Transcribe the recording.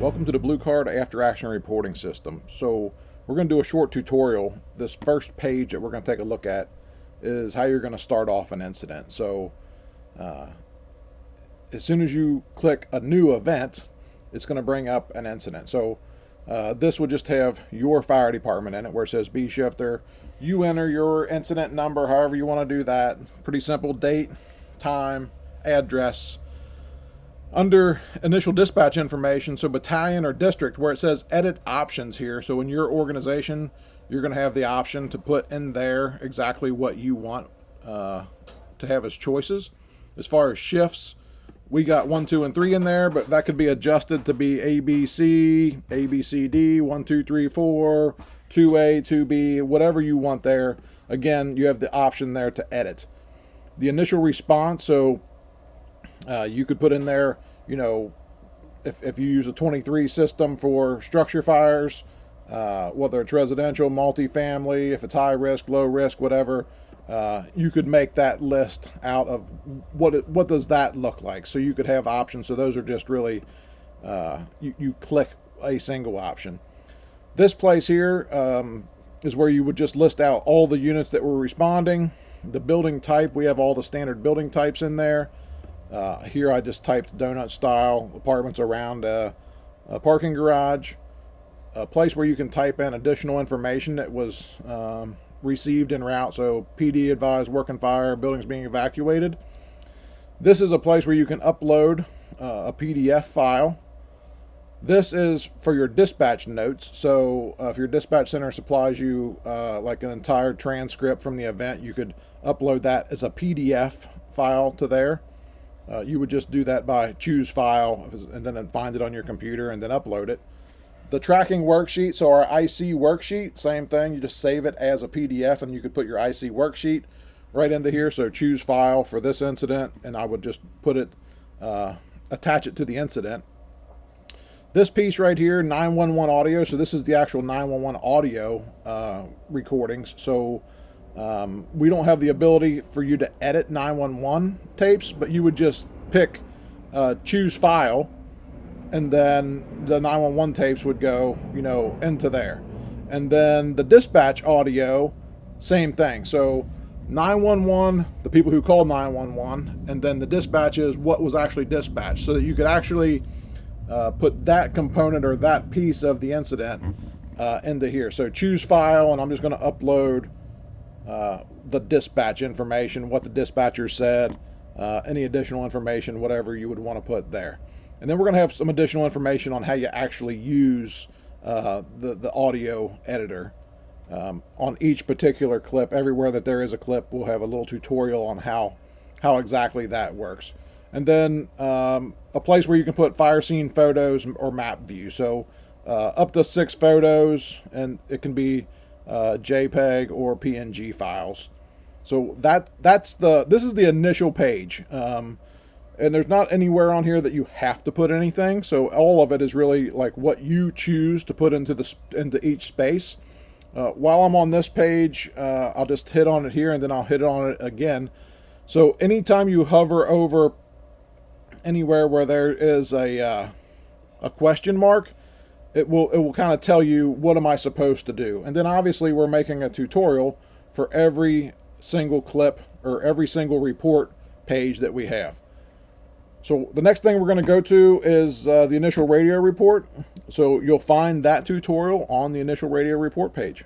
Welcome to the Blue Card After Action Reporting System. So we're going to do a short tutorial. This first page that we're going to take a look at is how you're going to start off an incident. So as soon as you click a new event, it's going to bring up an incident. So this will just have your fire department in it where it says B shifter. You enter your incident number, however you want to do that. Pretty simple: date, time, address. Under initial dispatch information, so battalion or district, where it says edit options here. So in your organization, you're going to have the option to put in there exactly what you want to have as choices. As far as shifts, we got 1, 2, and 3 in there, but that could be adjusted to be A, B, C, A, B, C, D, 1, 2, 3, 4, 2A, 2B, whatever you want there. Again, you have the option there to edit. The initial response, so you could put in there, if you use a 23 system for structure fires, whether it's residential, multifamily, if it's high risk, low risk, whatever, you could make that list out of what does that look like. So you could have options. So those are just really, you click a single option. This place here is where you would just list out all the units that were responding. The building type, we have all the standard building types in there. Here I just typed donut style apartments around a parking garage. A place where you can type in additional information that was received en route. So PD advised working fire, buildings being evacuated. This is a place where you can upload a PDF file. This is for your dispatch notes. So if your dispatch center supplies you like an entire transcript from the event, you could upload that as a PDF file to there. You would just do that by choose file and then find it on your computer and then upload it. The tracking worksheet, so our IC worksheet, same thing. You just save it as a PDF and you could put your IC worksheet right into here. So choose file for this incident, and I would just put it, attach it to the incident. This piece right here, 911 audio. So this is the actual 911 audio recordings. So we don't have the ability for you to edit 911 tapes, but you would just pick choose file, and then the 911 tapes would go into there. And then the dispatch audio, same thing. So 911, the people who called 911, and then the dispatch is what was actually dispatched, so that you could actually put that component or that piece of the incident into here. So choose file, and I'm just going to upload the dispatch information, what the dispatcher said, any additional information, whatever you would want to put there. And then we're going to have some additional information on how you actually use the audio editor on each particular clip. Everywhere that there is a clip, we'll have a little tutorial on how exactly that works. And then a place where you can put fire scene photos or map view. So up to 6 photos, and it can be JPEG or PNG files. So this is the initial page, and there's not anywhere on here that you have to put anything. So all of it is really like what you choose to put into each space. While I'm on this page, I'll just hit on it here, and then I'll hit on it again. So anytime you hover over anywhere where there is a question mark, it will kind of tell you, what am I supposed to do? And then obviously we're making a tutorial for every single clip or every single report page that we have. So the next thing we're going to go to is the initial radio report. So you'll find that tutorial on the initial radio report page.